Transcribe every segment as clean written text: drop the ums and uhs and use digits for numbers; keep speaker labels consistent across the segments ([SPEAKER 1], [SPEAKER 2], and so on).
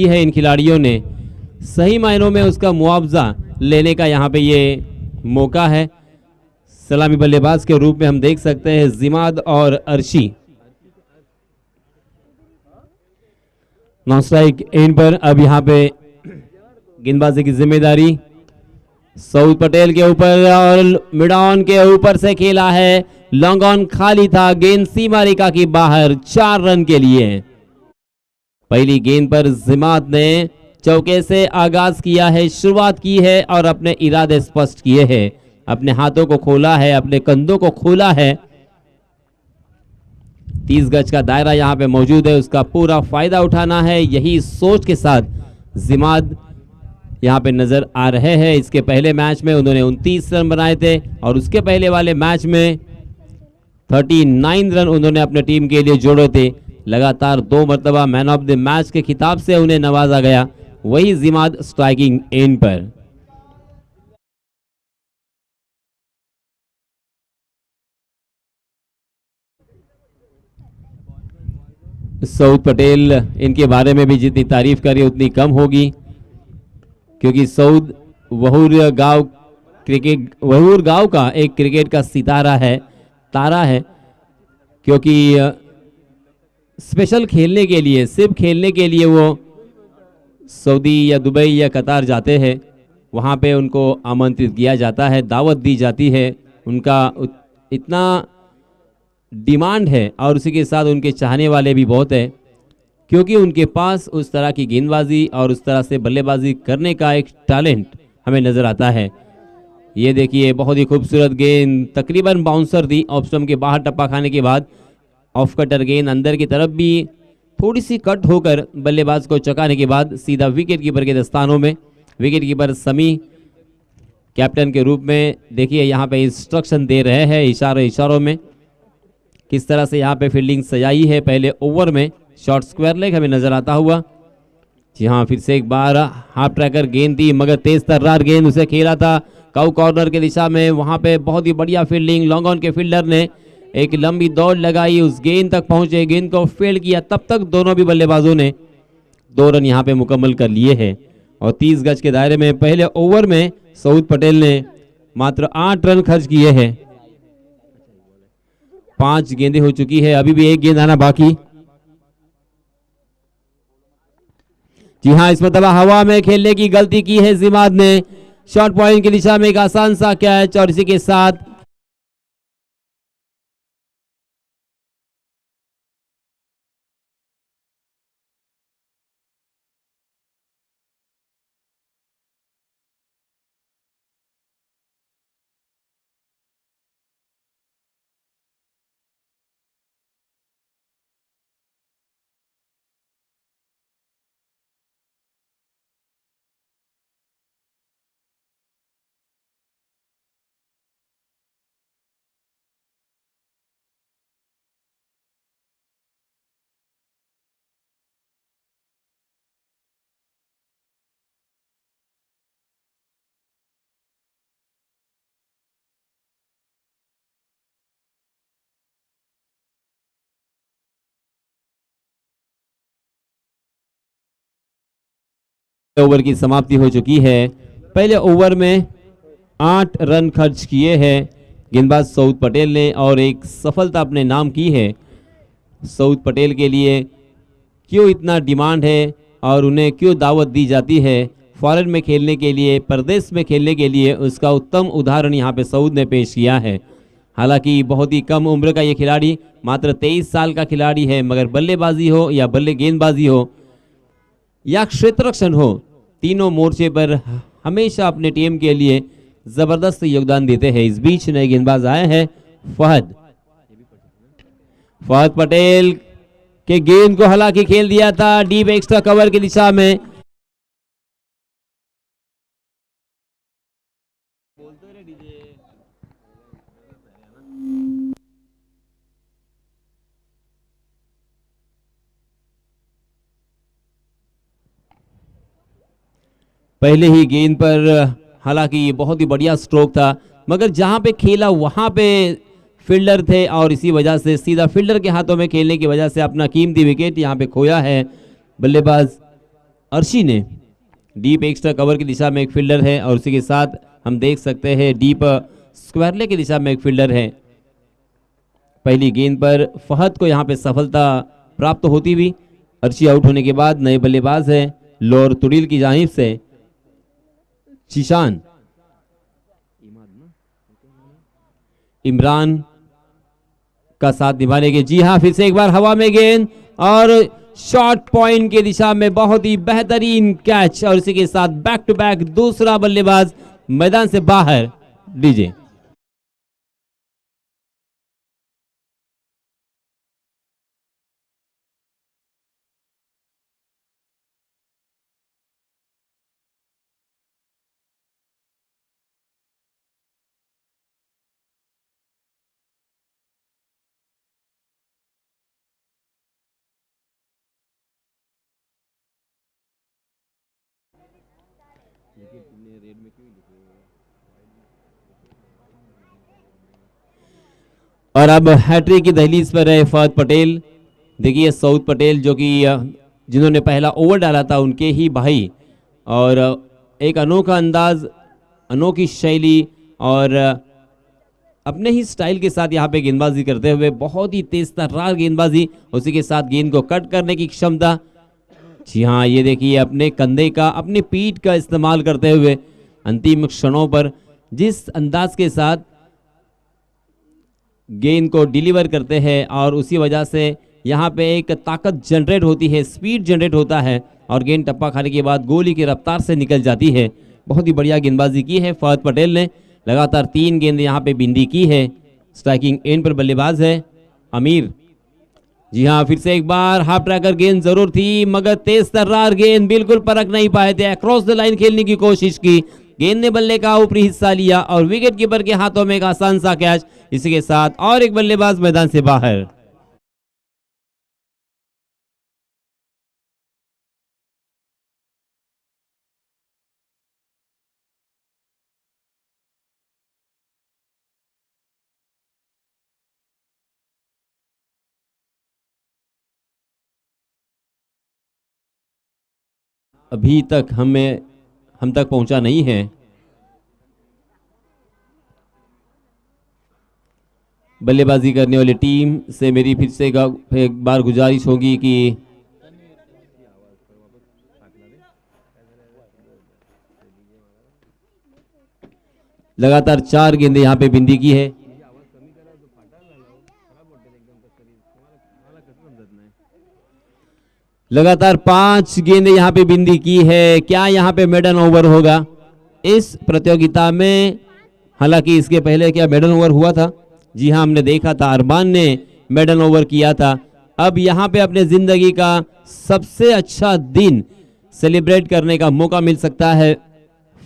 [SPEAKER 1] है इन खिलाड़ियों ने, सही मायनों में उसका मुआवजा लेने का यहाँ पे ये मौका है। सलामी बल्लेबाज के रूप में हम देख सकते हैं जिमाद और अर्शी। नॉन स्ट्राइक इन पर अब यहाँ पे गेंदबाजी की जिम्मेदारी सऊद पटेल के ऊपर और मिड ऑन के ऊपर से खेला है, लॉन्ग ऑन खाली था, गेंद सीमा रेखा की बाहर, 4 रन के लिए। पहली गेंद पर जिमाद ने चौके से आगाज किया है, शुरुआत की है और अपने इरादे स्पष्ट किए हैं, अपने हाथों को खोला है, अपने कंधों को खोला है। 30 गज का दायरा यहाँ पे मौजूद है, उसका पूरा फायदा उठाना है, यही सोच के साथ जिमाद यहाँ पे नजर आ रहे हैं। इसके पहले मैच में उन्होंने 29 रन बनाए थे और उसके पहले वाले मैच में 39 रन उन्होंने अपने टीम के लिए जोड़े थे। लगातार 2 मरतबा मैन ऑफ द मैच के खिताब से उन्हें नवाजा गया। वही जिमाद स्ट्राइकिंग एंड पर। सऊद पटेल, इनके बारे में भी जितनी तारीफ करी उतनी कम होगी, क्योंकि सऊद वहूर गांव का एक क्रिकेट का सितारा है, तारा है, क्योंकि स्पेशल खेलने के लिए, सिर्फ खेलने के लिए वो सऊदी या दुबई या कतार जाते हैं। वहाँ पे उनको आमंत्रित किया जाता है, दावत दी जाती है, उनका इतना डिमांड है और उसी के साथ उनके चाहने वाले भी बहुत है, क्योंकि उनके पास उस तरह की गेंदबाजी और उस तरह से बल्लेबाजी करने का एक टैलेंट हमें नज़र आता है। ये देखिए बहुत ही खूबसूरत गेंद, तकरीबन बाउंसर थी, ऑफ स्टंप के बाहर टप्पा खाने के बाद ऑफ कटर गेंद अंदर की तरफ भी थोड़ी सी कट होकर बल्लेबाज को चौंकाने के बाद सीधा विकेट कीपर के दस्तानों में। विकेट कीपर समी कैप्टन के रूप में देखिए यहाँ पे इंस्ट्रक्शन दे रहे हैं इशारों में, किस तरह से यहाँ पे फील्डिंग सजाई है। पहले ओवर में शॉर्ट स्क्वायर लेग हमें नजर आता हुआ। जी हाँ, फिर से एक बार हाफ ट्रैकर गेंद थी, मगर तेज तर्रार गेंद उसे खेला था काउ कॉर्नर के दिशा में। वहाँ पे बहुत ही बढ़िया फील्डिंग, लॉन्ग ऑन के फील्डर ने एक लंबी दौड़ लगाई, उस गेंद तक पहुंचे, गेंद को फील्ड किया। तब तक दोनों भी बल्लेबाजों ने 2 रन यहाँ पे मुकम्मल कर लिए हैं और 30 गज के दायरे में पहले ओवर में सऊद पटेल ने मात्र 8 रन खर्च किए हैं। 5 गेंदें हो चुकी है, अभी भी एक गेंद आना बाकी। जी हाँ, इस मतलब हवा में खेलने की गलती की है जिमाद ने। शॉर्ट पॉइंट की दिशा में एक आसान सा कैच और इसी के साथ ओवर की समाप्ति हो चुकी है। पहले ओवर में 8 रन खर्च किए हैं गेंदबाज सऊद पटेल ने और एक सफलता अपने नाम की है। सऊद पटेल के लिए क्यों इतना डिमांड है और उन्हें क्यों दावत दी जाती है फॉरेन में खेलने के लिए, परदेश में खेलने के लिए, उसका उत्तम उदाहरण यहाँ पे सऊद ने पेश किया है। हालांकि बहुत ही कम उम्र का ये खिलाड़ी, मात्र 23 साल का खिलाड़ी है, मगर बल्लेबाजी हो या गेंदबाजी हो या क्षेत्ररक्षण हो, तीनों मोर्चे पर हमेशा अपने टीम के लिए जबरदस्त योगदान देते हैं। इस बीच नए गेंदबाज आए हैं फहद पटेल के गेंद को हालांकि खेल दिया था डीप एक्स्ट्रा कवर की दिशा में। पहले ही गेंद पर हालांकि ये बहुत ही बढ़िया स्ट्रोक था, मगर जहां पे खेला वहां पे फील्डर थे और इसी वजह से सीधा फील्डर के हाथों में खेलने की वजह से अपना कीमती विकेट यहां पे खोया है बल्लेबाज अर्शी ने डीप एक्स्ट्रा कवर की दिशा में एक फील्डर है और उसी के साथ हम देख सकते हैं डीप स्क्वायरले की दिशा में एक फील्डर है। पहली गेंद पर फहद को यहां पे सफलता प्राप्त होती हुई। अर्शी आउट होने के बाद नए बल्लेबाज है लोअर तुड़ील की जानिब से शीशान इमरान का साथ निभाने के। जी हां, फिर से एक बार हवा में गेंद और शॉर्ट पॉइंट की दिशा में बहुत ही बेहतरीन कैच और इसी के साथ बैक टू बैक दूसरा बल्लेबाज मैदान से बाहर। डीजे और अब हैट्रिक की दहलीज पर है फहद पटेल। देखिए सऊद पटेल जो कि जिन्होंने पहला ओवर डाला था उनके ही भाई, और एक अनोखा अंदाज, अनोखी शैली और अपने ही स्टाइल के साथ यहाँ पे गेंदबाजी करते हुए बहुत ही तेज तर्रार गेंदबाजी, उसी के साथ गेंद को कट करने की क्षमता। जी हाँ, ये देखिए अपने कंधे का, अपनी पीठ का इस्तेमाल करते हुए अंतिम क्षणों पर जिस अंदाज के साथ गेंद को डिलीवर करते हैं और उसी वजह से यहाँ पे एक ताकत जनरेट होती है, स्पीड जनरेट होता है और गेंद टप्पा खाने के बाद गोली की रफ्तार से निकल जाती है। बहुत ही बढ़िया गेंदबाजी की है फहद पटेल ने। लगातार 3 गेंद यहाँ पे बिंदी की है। स्ट्राइकिंग एंड पर बल्लेबाज है अमीर। जी हाँ, फिर से एक बार हाफ ट्रैकर गेंद जरूर थी मगर तेज तर्रार गेंद बिल्कुल परख नहीं पाए थे। अक्रॉस द लाइन खेलने की कोशिश की, गेंद ने बल्ले का ऊपरी हिस्सा लिया और विकेट कीपर के हाथों में एक आसान सा कैच। इसी के साथ और एक बल्लेबाज मैदान से बाहर। अभी तक हम तक पहुंचा नहीं है। बल्लेबाजी करने वाली टीम से मेरी फिर से एक बार गुजारिश होगी कि लगातार 4 गेंदें यहां पे बिंदी की है। लगातार 5 गेंदें यहां पे बिंदी की है। क्या यहां पे मेडन ओवर होगा इस प्रतियोगिता में? हालांकि इसके पहले क्या मेडन ओवर हुआ था? जी हां, हमने देखा था अरमान ने मेडन ओवर किया था। अब यहां पे अपने जिंदगी का सबसे अच्छा दिन सेलिब्रेट करने का मौका मिल सकता है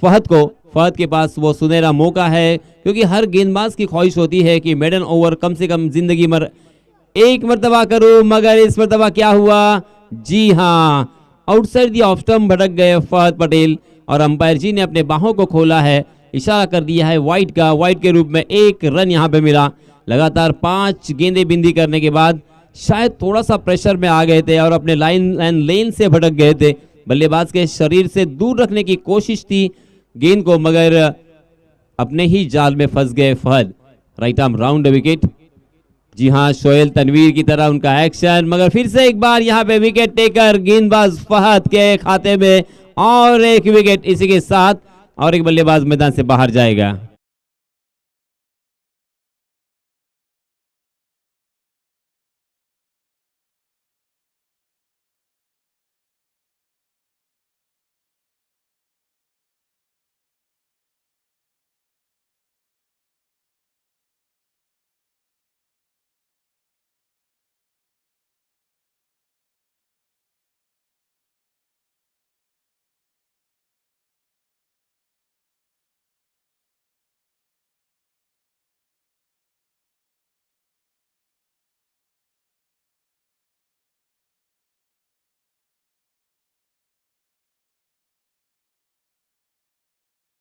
[SPEAKER 1] फहद को। फहद के पास वो सुनहरा मौका है क्योंकि हर गेंदबाज की ख्वाहिश होती है कि मेडन ओवर कम से कम जिंदगी में एक मरतबा करूं, मगर इस मरतबा क्या हुआ? जी हां, आउटसाइड द ऑफ स्टंप भटक गए फहद पटेल और अंपायर जी ने अपने बाहों को खोला है, इशारा कर दिया है वाइड का। वाइड के रूप में 1 रन यहां पे मिला। लगातार 5 गेंदें बिंदी करने के बाद शायद थोड़ा सा प्रेशर में आ गए थे और अपने लाइन एंड लेन से भटक गए थे। बल्लेबाज के शरीर से दूर रखने की कोशिश थी गेंद को, मगर अपने ही जाल में फंस गए Fahad. Right arm round wicket. जी हां, शोएल तनवीर की तरह उनका एक्शन, मगर फिर से एक बार यहां पे विकेट टेकर गेंदबाज फहद के खाते में और एक विकेट। इसी के साथ और एक बल्लेबाज मैदान से बाहर जाएगा।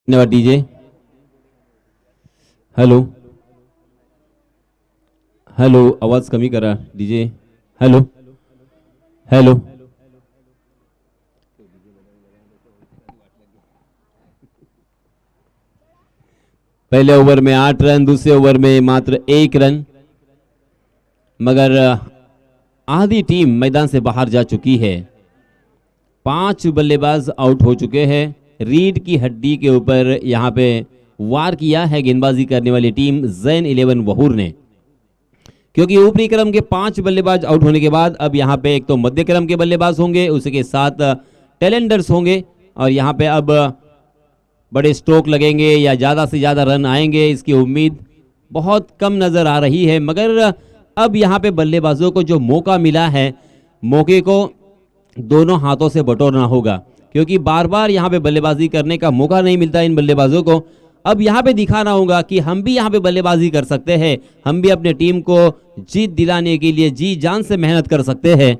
[SPEAKER 1] धन्यवाद डीजे। हेलो हेलो, आवाज कमी करा डीजे। हेलो हेलो पहले ओवर में 8 रन, दूसरे ओवर में मात्र 1 रन, मगर आधी टीम मैदान से बाहर जा चुकी है। 5 बल्लेबाज आउट हो चुके हैं। रीढ़ की हड्डी के ऊपर यहाँ पे वार किया है गेंदबाजी करने वाली टीम जैन 11 वहूर ने, क्योंकि ऊपरी क्रम के 5 बल्लेबाज आउट होने के बाद अब यहाँ पे एक तो मध्य क्रम के बल्लेबाज होंगे, उसके साथ टेलेंडर्स होंगे, और यहाँ पे अब बड़े स्ट्रोक लगेंगे या ज़्यादा से ज़्यादा रन आएंगे, इसकी उम्मीद बहुत कम नज़र आ रही है। मगर अब यहाँ पे बल्लेबाजों को जो मौका मिला है, मौके को दोनों हाथों से बटोरना होगा, क्योंकि बार बार यहाँ पे बल्लेबाजी करने का मौका नहीं मिलता इन बल्लेबाजों को। अब यहाँ पे दिखाना होगा कि हम भी यहाँ पे बल्लेबाजी कर सकते हैं, हम भी अपने टीम को जीत दिलाने के लिए जी जान से मेहनत कर सकते हैं।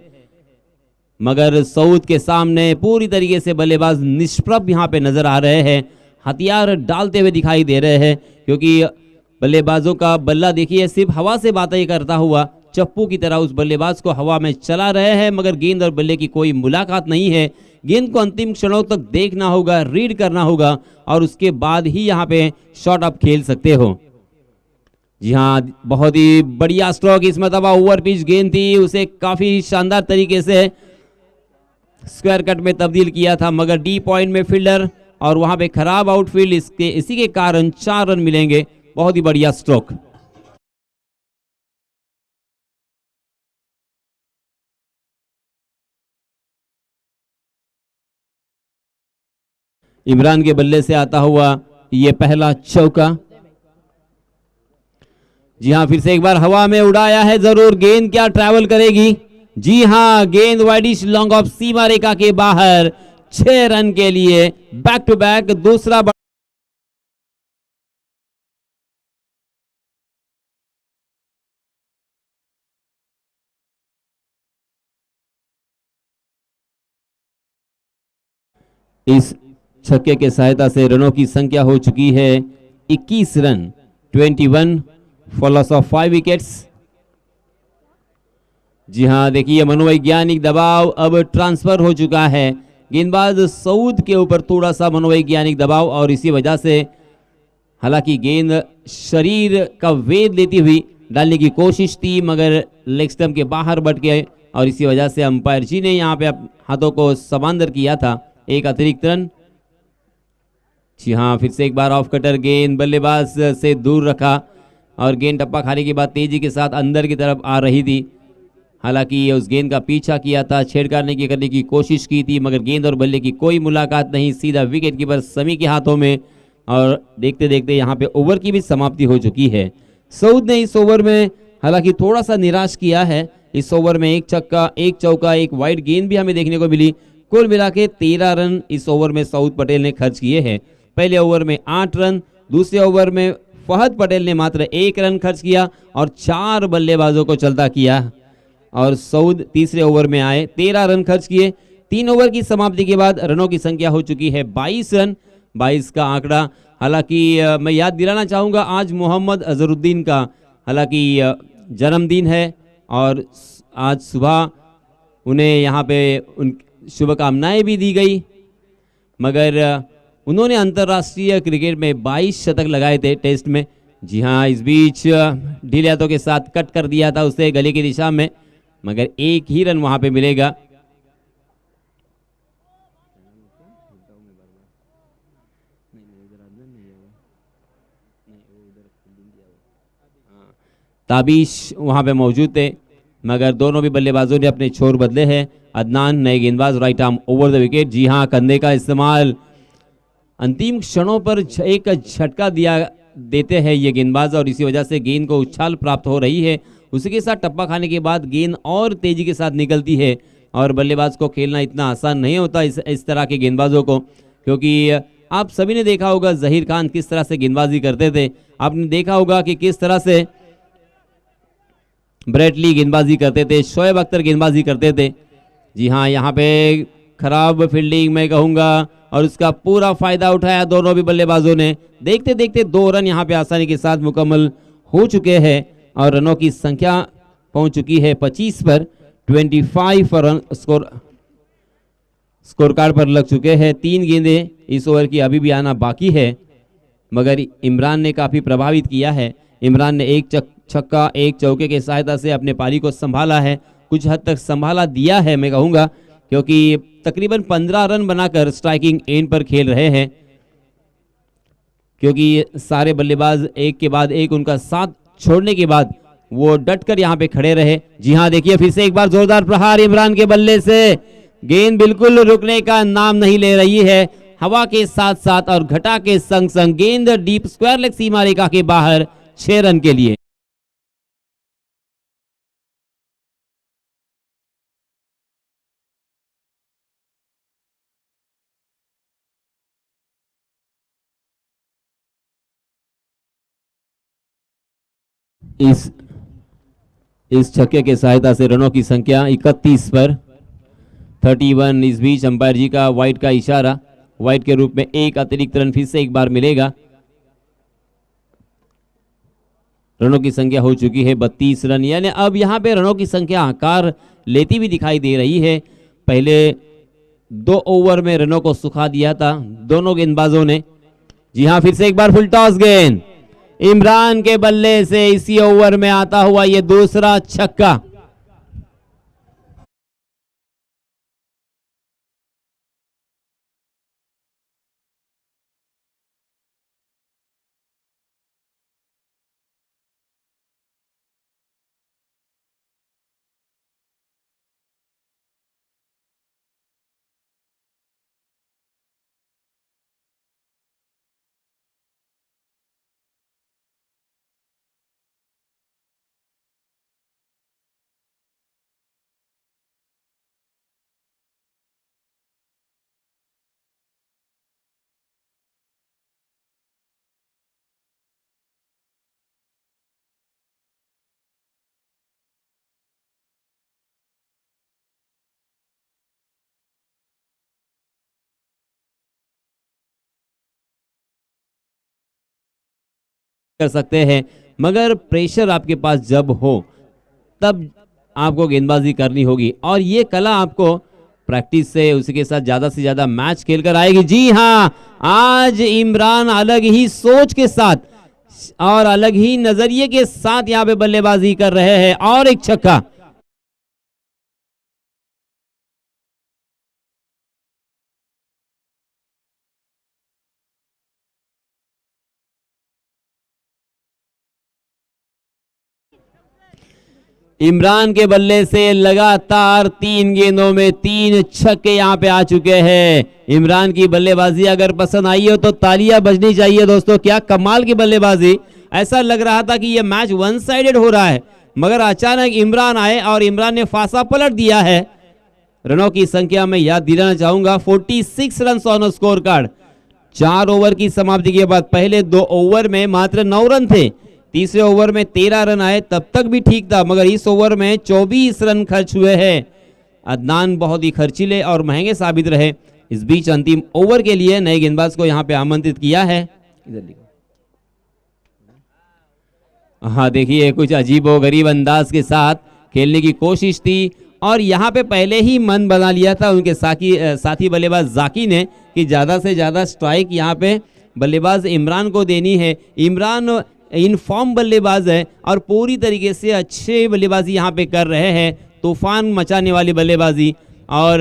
[SPEAKER 1] मगर सऊद के सामने पूरी तरीके से बल्लेबाज निष्प्रभ यहाँ पे नजर आ रहे हैं, हथियार डालते हुए दिखाई दे रहे हैं, क्योंकि बल्लेबाजों का बल्ला देखिए सिर्फ हवा से बातें करता हुआ चप्पू की तरह उस बल्लेबाज को हवा में चला रहे हैं, मगर गेंद और बल्ले की कोई मुलाकात नहीं है। गेंद को अंतिम क्षणों तक देखना होगा, रीड करना होगा, और उसके बाद ही यहाँ पे शॉट आप खेल सकते हो। जी हाँ, बहुत ही बढ़िया स्ट्रोक इस मरतबा ओवर पिच गेंद थी, उसे काफी शानदार तरीके से स्क्वायर कट में तब्दील किया था, मगर डी पॉइंट में फील्डर और वहां पे खराब आउटफील्ड, इसी के कारण 4 रन मिलेंगे। बहुत ही बढ़िया स्ट्रोक। इमरान के बल्ले से आता हुआ ये पहला चौका। जी हां, फिर से एक बार हवा में उड़ाया है जरूर, गेंद क्या ट्रैवल करेगी। जी हां, गेंद वाइडिश लॉन्ग ऑफ सीमा रेखा के बाहर, 6 रन के लिए बैक टू बैक दूसरा। इस छक्के के सहायता से रनों की संख्या हो चुकी है 21 run, 21 for loss of 5 wickets. जी हां, देखिए मनोवैज्ञानिक दबाव अब ट्रांसफर हो चुका है गेंदबाज सऊद के ऊपर, थोड़ा सा मनोवैज्ञानिक दबाव, और इसी वजह से हालांकि गेंद शरीर का वेद लेती हुई डालने की कोशिश थी, मगर लेग स्टंप के बाहर बट गए, और इसी वजह से अंपायर जी ने यहाँ पे हाथों को समांतर किया था, एक अतिरिक्त रन। जी हाँ, फिर से एक बार ऑफ कटर गेंद बल्लेबाज से दूर रखा, और गेंद टप्पा खाने के बाद तेजी के साथ अंदर की तरफ आ रही थी। हालांकि उस गेंद का पीछा किया था, छेड़खानी की करने की कोशिश की थी, मगर गेंद और बल्ले की कोई मुलाकात नहीं, सीधा विकेट कीपर समी के हाथों में। और देखते देखते यहाँ पे ओवर की भी समाप्ति हो चुकी है। सऊद ने इस ओवर में हालांकि थोड़ा सा निराश किया है। इस ओवर में 1 छक्का, 1 चौका, 1 वाइड गेंद भी हमें देखने को मिली। कुल मिला के 13 रन इस ओवर में सऊद पटेल ने खर्च किए हैं। पहले ओवर में 8 रन, दूसरे ओवर में फहद पटेल ने मात्र 1 रन खर्च किया और 4 बल्लेबाजों को चलता किया, और सऊद तीसरे ओवर में आए, 13 रन खर्च किए। 3 ओवर की समाप्ति के बाद रनों की संख्या हो चुकी है 22 रन, 22 का आंकड़ा। हालांकि मैं याद दिलाना चाहूँगा आज मोहम्मद अजहरुद्दीन का हालांकि जन्मदिन है, और आज सुबह उन्हें यहाँ पे उन शुभकामनाएं भी दी गई, मगर उन्होंने अंतर्राष्ट्रीय क्रिकेट में 22 शतक लगाए थे टेस्ट में। जी हाँ, इस बीच ढीले हाथों के साथ कट कर दिया था उसे गले की दिशा में, मगर 1 ही रन वहां पे मिलेगा। ताबीश वहां पे मौजूद थे, मगर दोनों भी बल्लेबाजों ने अपने छोर बदले हैं। अदनान नए गेंदबाज, right arm over the wicket. जी हाँ, कंधे का इस्तेमाल अंतिम क्षणों पर एक झटका देते हैं ये गेंदबाज, और इसी वजह से गेंद को उछाल प्राप्त हो रही है। उसी के साथ टप्पा खाने के बाद गेंद और तेजी के साथ निकलती है, और बल्लेबाज को खेलना इतना आसान नहीं होता इस तरह के गेंदबाजों को, क्योंकि आप सभी ने देखा होगा जहीर खान किस तरह से गेंदबाजी करते थे, आपने देखा होगा कि किस तरह से ब्रेट ली गेंदबाजी करते थे, शोएब अख्तर गेंदबाजी करते थे। जी हाँ, यहाँ पे खराब फील्डिंग मैं कहूँगा, और उसका पूरा फायदा उठाया दोनों भी बल्लेबाजों ने। देखते देखते 2 रन यहाँ पे आसानी के साथ मुकम्मल हो चुके हैं, और रनों की संख्या पहुंच चुकी है 25 पर। 25 रन स्कोर कार्ड पर लग चुके हैं। 3 गेंदें इस ओवर की अभी भी आना बाकी है, मगर इमरान ने काफ़ी प्रभावित किया है। इमरान ने एक छक्का एक चौके के सहायता से अपने पारी को संभाला है, कुछ हद तक संभाला दिया है मैं कहूँगा, क्योंकि तकरीबन 15 रन बनाकर स्ट्राइकिंग एंड पर खेल रहे हैं, क्योंकि सारे बल्लेबाज एक के बाद एक उनका साथ छोड़ने के बाद वो डटकर यहाँ पे खड़े रहे। जी हाँ, देखिए फिर से एक बार जोरदार प्रहार इमरान के बल्ले से। गेंद बिल्कुल रुकने का नाम नहीं ले रही है, हवा के साथ साथ और घटा के संग संग गेंद डीप स्क्वायर लेग सीमा रेखा के बाहर 6 रन के लिए। इस छक्के के सहायता से रनों की संख्या 31 पर 31। इस बीच अंपायर जी का वाइड का इशारा, वाइड के रूप में एक अतिरिक्त रन फिर से एक बार मिलेगा। रनों की संख्या हो चुकी है 32 रन, यानी अब यहां पे रनों की संख्या आकार लेती भी दिखाई दे रही है। पहले 2 ओवर में रनों को सुखा दिया था दोनों गेंदबाजों ने। जी हां, फिर से एक बार फुल टॉस गेंद इमरान के बल्ले से इसी ओवर में आता हुआ यह दूसरा छक्का। कर सकते हैं, मगर प्रेशर आपके पास जब हो तब आपको गेंदबाजी करनी होगी, और ये कला आपको प्रैक्टिस से उसके साथ ज्यादा से ज्यादा मैच खेलकर आएगी। जी हां, आज इमरान अलग ही सोच के साथ और अलग ही नजरिए के साथ यहां पे बल्लेबाजी कर रहे हैं, और एक छक्का। इमरान के बल्ले से लगातार 3 गेंदों में 3 छक्के यहां पे आ चुके हैं। इमरान की बल्लेबाजी अगर पसंद आई हो तो तालियां बजनी चाहिए दोस्तों, क्या कमाल की बल्लेबाजी। ऐसा लग रहा था कि यह मैच वन साइडेड हो रहा है, मगर अचानक इमरान आए और इमरान ने फासा पलट दिया है। रनों की संख्या में याद दिलाना चाहूंगा 46 run on score card. 4 over की समाप्ति के बाद पहले 2 ओवर में मात्र 9 रन थे, तीसरे ओवर में 13 रन आए, तब तक भी ठीक था, मगर इस ओवर में 24 रन खर्च हुए हैं। अदनान बहुत ही खर्चीले और महंगे साबित रहे। इस बीच अंतिम ओवर के लिए नए गेंदबाज को यहां पे आमंत्रित किया है। हाँ देखिए, कुछ अजीबो गरीब अंदाज के साथ खेलने की कोशिश थी, और यहाँ पे पहले ही मन बना लिया था उनके साथी बल्लेबाज जाकी ने कि ज़्यादा से ज़्यादा स्ट्राइक यहाँ पे बल्लेबाज इमरान को देनी है। इमरान इन फॉर्म बल्लेबाज है और पूरी तरीके से अच्छे बल्लेबाजी यहाँ पे कर रहे हैं, तूफान मचाने वाली बल्लेबाजी, और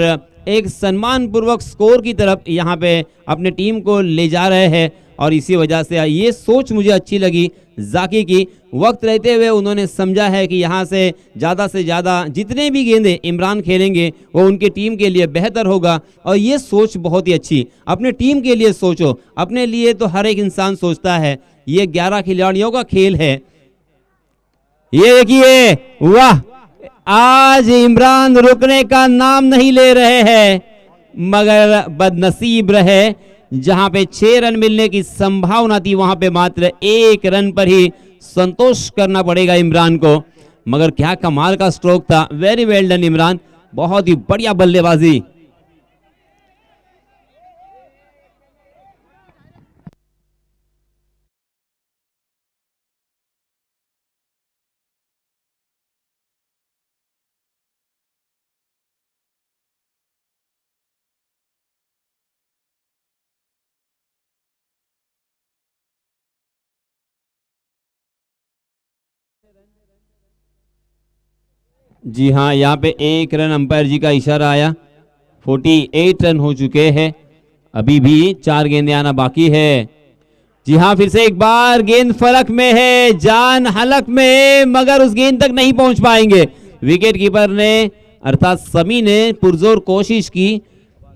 [SPEAKER 1] एक सम्मानपूर्वक स्कोर की तरफ यहाँ पे अपने टीम को ले जा रहे हैं। और इसी वजह से ये सोच मुझे अच्छी लगी जाकी की। वक्त रहते हुए उन्होंने समझा है कि यहाँ से ज़्यादा जितने भी गेंदे इमरान खेलेंगे वो उनके टीम के लिए बेहतर होगा, और ये सोच बहुत ही अच्छी। अपने टीम के लिए सोचो, अपने लिए तो हर एक इंसान सोचता है। ये 11 खिलाड़ियों का खेल है। ये देखिए, वाह, आज इमरान रुकने का नाम नहीं ले रहे हैं, मगर बदनसीब रहे, जहां पे 6 रन मिलने की संभावना थी वहां पे मात्र 1 रन पर ही संतोष करना पड़ेगा इमरान को। मगर क्या कमाल का स्ट्रोक था, वेरी वेल डन इमरान, बहुत ही बढ़िया बल्लेबाजी। जी हाँ, यहाँ पे 1 रन अंपायर जी का इशारा आया। 48 रन हो चुके हैं, अभी भी 4 गेंदें आना बाकी है। जी हाँ, फिर से एक बार गेंद फलक में है, जान हलक में है, मगर उस गेंद तक नहीं पहुंच पाएंगे। विकेट कीपर ने अर्थात समी ने पुरजोर कोशिश की,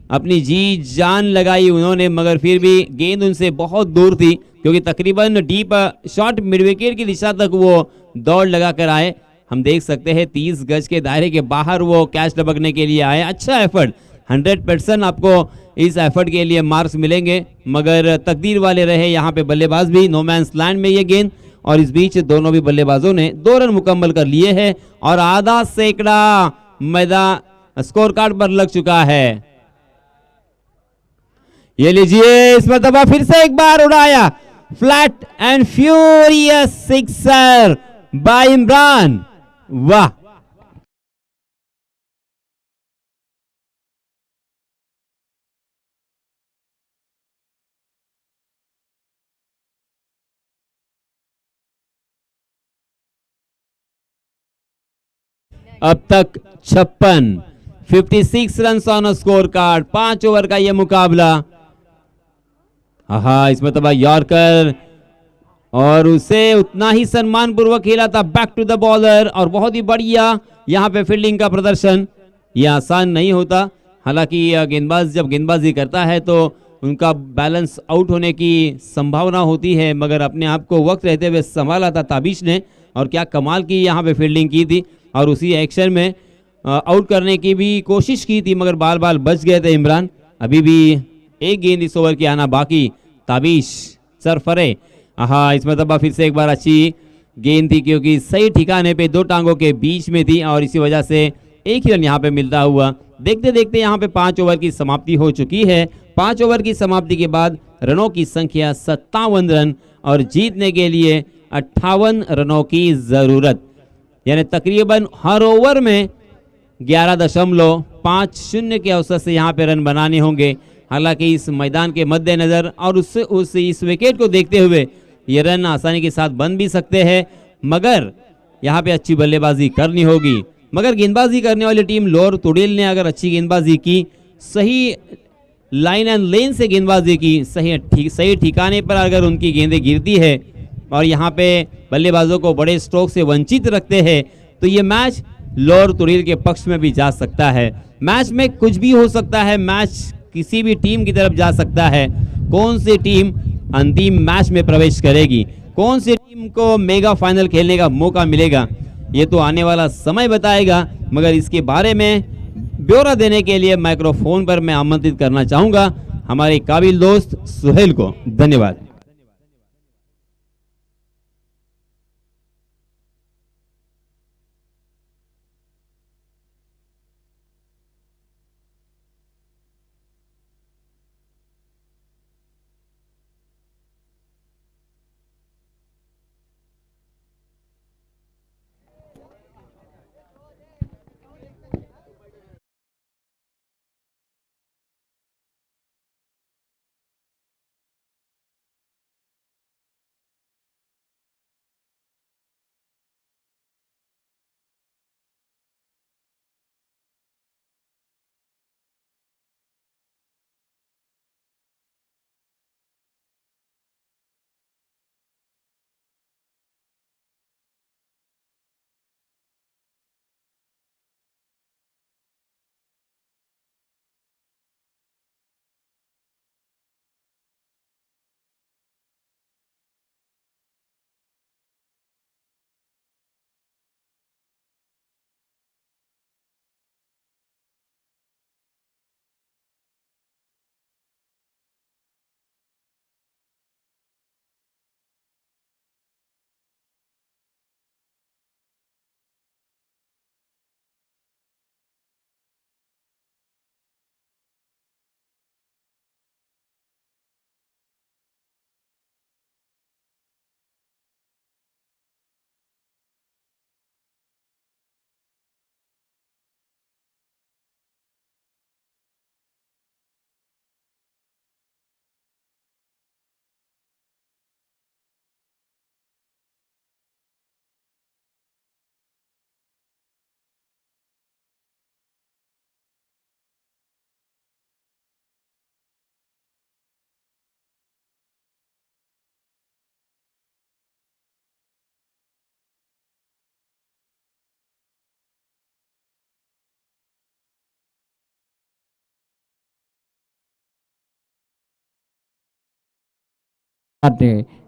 [SPEAKER 1] अपनी जी जान लगाई उन्होंने, मगर फिर भी गेंद उनसे बहुत दूर थी, क्योंकि तकरीबन डीप शॉट मिड विकेट की दिशा तक वो दौड़ लगा कर आए। हम देख सकते हैं 30 गज के दायरे के बाहर वो कैच लपकने के लिए आए। अच्छा एफर्ट, 100% आपको इस एफर्ट के लिए मार्क्स मिलेंगे, मगर तकदीर वाले रहे यहाँ पे बल्लेबाज भी। नो मैंस लैंड में ये गेंद, और इस बीच दोनों भी बल्लेबाजों ने 2 रन मुकम्मल कर लिए हैं और आधा सैकड़ा मैदान स्कोर कार्ड पर लग चुका है। ये लीजिए, इस मरतबा फिर से एक बार उड़ाया, flat and furious sixer by Imran. वाह, अब तक 56 run on score card. 5 over का यह मुकाबला। हाँ, इस मरतबा यॉर्कर, और उसे उतना ही सम्मान पूर्वक खेला था। बैक टू द बॉलर, और बहुत ही बढ़िया यहाँ पे फील्डिंग का प्रदर्शन। यह आसान नहीं होता, हालांकि गेंदबाज जब गेंदबाजी करता है तो उनका बैलेंस आउट होने की संभावना होती है, मगर अपने आप को वक्त रहते हुए संभाला था ताबिश ने, और क्या कमाल की यहाँ पे फील्डिंग की थी, और उसी एक्शन में आउट करने की भी कोशिश की थी, मगर बार बार बच गए थे इमरान। अभी भी एक गेंद इस ओवर की आना बाकी। ताबिश सरफरे, हाँ, इस मरतबा फिर से एक बार अच्छी गेंद थी, क्योंकि सही ठिकाने पे 2 टांगों के बीच में थी, और इसी वजह से एक ही रन यहाँ पे मिलता हुआ। देखते देखते यहाँ पे 5 ओवर की समाप्ति हो चुकी है। 5 ओवर की समाप्ति के बाद रनों की संख्या 57 रन, और जीतने के लिए 58 रनों की जरूरत, यानी तकरीबन हर ओवर में 11.50 के औसत से यहाँ पे रन बनाने होंगे। हालांकि इस मैदान के मद्देनजर और इस विकेट को देखते हुए ये रन आसानी के साथ बन भी सकते हैं, मगर यहाँ पे अच्छी बल्लेबाजी करनी होगी। मगर गेंदबाजी करने वाली टीम लोअर तुड़ेल ने अगर अच्छी गेंदबाजी की, सही लाइन एंड लेन से गेंदबाजी की, सही ठिकाने पर अगर उनकी गेंदें गिरती है और यहाँ पे बल्लेबाजों को बड़े स्ट्रोक से वंचित रखते हैं, तो ये मैच लोअर तुड़ेल के पक्ष में भी जा सकता है। मैच में कुछ भी हो सकता है, मैच किसी भी टीम की तरफ जा सकता है। कौन सी टीम अंतिम मैच में प्रवेश करेगी, कौन सी टीम को मेगा फाइनल खेलने का मौका मिलेगा, ये तो आने वाला समय बताएगा। मगर इसके बारे में ब्यौरा देने के लिए माइक्रोफोन पर मैं आमंत्रित करना चाहूंगा हमारे काबिल दोस्त सुहेल को। धन्यवाद।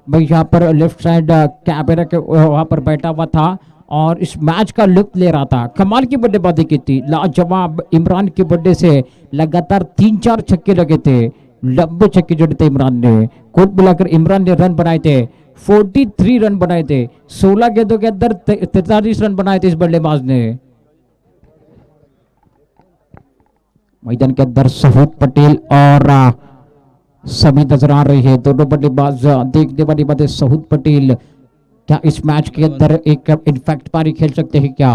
[SPEAKER 2] मैं यहाँ पर लेफ्ट साइड कैमरा के वहाँ पर बैठा हुआ था और इस मैच का लुत्फ ले रहा था। कमाल की बल्लेबाजी की थी, लाजवाब। इमरान के बल्ले से लगातार 3-4 छक्के लगे थे, लंबे छक्के जड़े थे इमरान ने। कुल मिलाकर इमरान ने रन बनाए थे 43 रन बनाए थे, 16 गेंदों के अंदर 43 रन बनाए थे इस बल्लेबाज ने। मैदान के अंदर सहूद पटेल और सभी नजर आ रही है, दोनों बल्लेबाज। देखने वाली बात है, सहूद पटेल क्या इस मैच के अंदर एक इनफैक्ट पारी खेल सकते हैं क्या?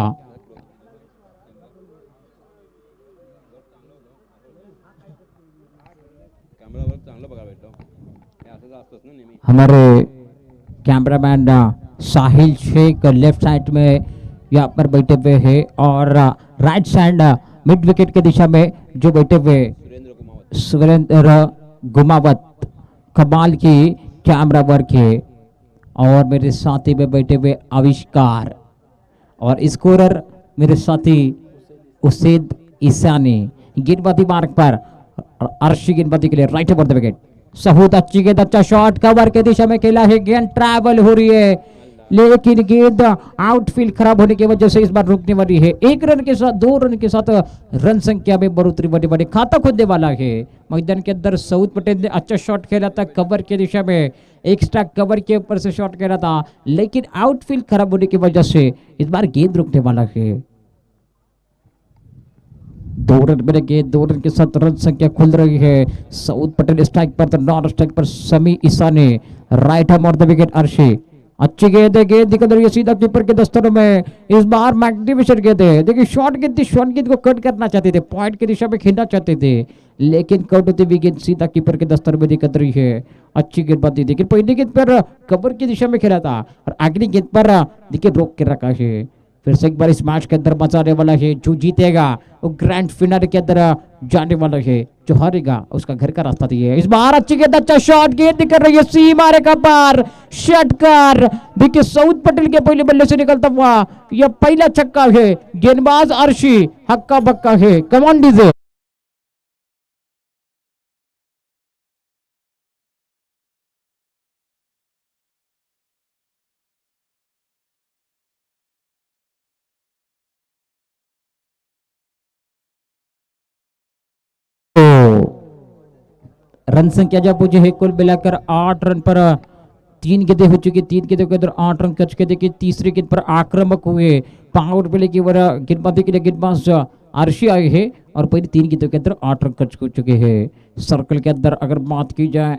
[SPEAKER 2] हमारे कैमरामैन साहिल शेख लेफ्ट साइड में यहाँ पर बैठे हुए हैं और राइट साइड मिड विकेट की दिशा में जो बैठे हुए सुरेंद्र गुमावत, कमाल की कैमरा वर्क है। और मेरे साथी में बैठे हुए आविष्कार और स्कोरर मेरे साथी उसेद ईसानी। गेंदबाजी मार्ग पर अर्शी गेंदबाजी के लिए राइट ओवर द विकेट। सहूद अच्छी गेंद, अच्छा शॉट, कवर के दिशा में खेला है, गेंद ट्रैवल हो रही है लेकिन गेंद आउटफील्ड खराब होने की वजह से इस बार रुकने वाली है। 1 रन के साथ 2 रन के साथ रन संख्या में बढ़ोतरी बड़ी बड़ी खाता खोलने वाला है। मैदान के अंदर सहूद पटेल ने अच्छा शॉट खेला था, कवर के दिशा में एक्स्ट्रा कवर के ऊपर से शॉट खेला था लेकिन आउटफील्ड खराब होने की वजह से इस बार गेंद रुकने वाला है। 2 रन मेरे गेंद, 2 रन के साथ रन संख्या खुल रही है। सहूद पटेल स्ट्राइक पर, नॉन स्ट्राइक पर समी ईसा ने, right hand of the wicket Arshi. अच्छी गेंद है, गेंद निकल रही है सीधा कीपर के दस्तरों में। इस बार मैग्निफिसेंट गेंद है, देखिए शॉर्ट गेंद थी, शॉर्ट गेंद को कट करना चाहते थे, पॉइंट की दिशा में खींचना चाहते थे लेकिन कट होती हुई गेंद सीधा कीपर के दस्तरों में निकल रही है। अच्छी गेंदबाजी, देखिए पहली गेंद पर कवर की दिशा में खेला था और अगली गेंद पर देखिए रोक के रखा है। फिर से एक बार इस मैच के अंदर मजा आने वाला है। जो जीतेगा वो ग्रैंड फिनाले के अंदर जाने वाला है, जो हारेगा उसका घर का रास्ता दिए। इस बार अच्छी गेंद, अच्छा शॉट, गेंद निकल रही है सीमा रेखा पार, षटकार। देखिए सहूद पटेल के पहले बल्ले से निकलता हुआ यह पहला छक्का है। गेंदबाज अर्शी हक्का बक्का है। कमान डीजे। रन संख्या जब मुझे है कुल मिलाकर 8 रन पर 3 गेंदें हो चुकी, 3 गेंदों के अंदर 8 रन कर चुके। देखिए तीसरी गेंद पर आक्रामक हुए, पावर प्ले की गेंदबाजी के लिए गेंदबाज अर्शी आए हैं और पहली 3 गेंदों के अंदर 8 रन कर चुके हैं। सर्कल के अंदर अगर बात की जाए,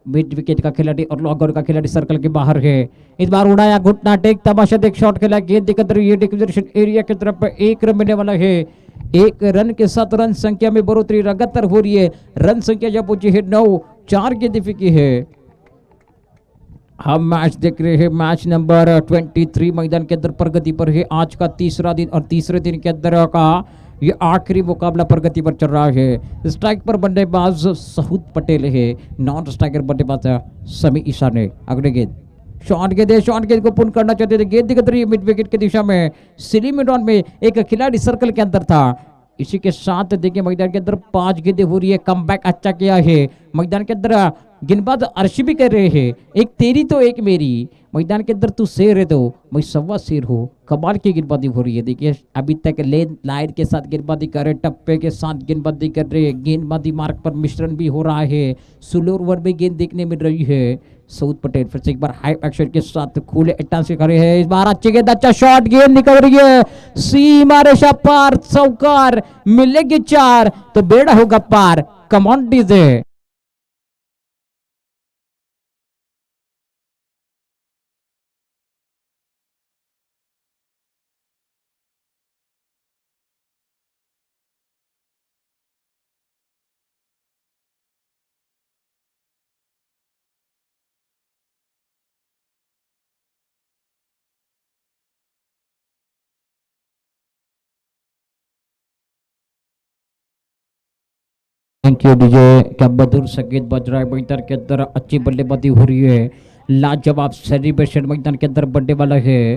[SPEAKER 2] मिड विकेट का खिलाड़ी और लॉगर का खिलाड़ी सर्कल के बाहर है। इस बार उड़ाया घुटना टेक, तमाशा देख, शॉट खेला, गेंद निकल रही है डिक्लेरेशन एरिया की तरफ। 1 रन मिलने वाला है। 1 रन के साथ रन संख्या में बढ़ोतरी लगातार हो रही है। रन संख्या जब पहुंची है 9, 4 गेंदें फेंकी है। हम मैच देख रहे हैं, मैच नंबर 23 मैदान के अंदर प्रगति पर है। आज का तीसरा दिन और तीसरे दिन के अंदर का ये आखिरी मुकाबला प्रगति पर चल रहा है। स्ट्राइक पर बल्लेबाज सहूद पटेल है, नॉन स्ट्राइकर बल्लेबाज समी ईसा ने। अगले गेंद शॉर्ट गेंद है, शॉर्ट गेंद को पूर्ण करना चाहते थे, गेंद दिखत रही है मिड विकेट की दिशा में। स्लिम मिड ऑन में एक खिलाड़ी सर्कल के अंदर था। इसी के साथ देखिए मैदान के अंदर 5 गेंदें हो रही है। कमबैक अच्छा किया है मैदान के अंदर। गेंदबाज अर्शी भी कर रहे हैं, एक तेरी तो एक मेरी। मैदान के अंदर तू शेर है तो मैं सवा शेर हूँ। कमाल की गेंदबाजी हो रही है। देखिए अभी तक लेन लाइन के साथ गेंदबाजी कर रहे, टप्पे के साथ गेंदबाजी कर रहे, गेंदबाजी मार्ग पर मिश्रण भी हो रहा है। स्लोर ओवर में गेंद देखने मिल रही है। सहूद पटेल फिर से एक बार हाई एक्शन के साथ खुले अट्टा से खड़े हैं। इस बार अच्छी गेंद, अच्छा शॉट, गेंद निकल रही है सीमा रेखा पार, चौकार। मिलेगी 4 तो बेड़ा होगा पार। Come on DJ. Thank you DJ. क्या मधुर संगीत बज रहा है मैदान के अंदर। अच्छी बल्लेबाजी हो रही है, लाजवाब सेलिब्रेशन मैदान के अंदर बनने वाला है।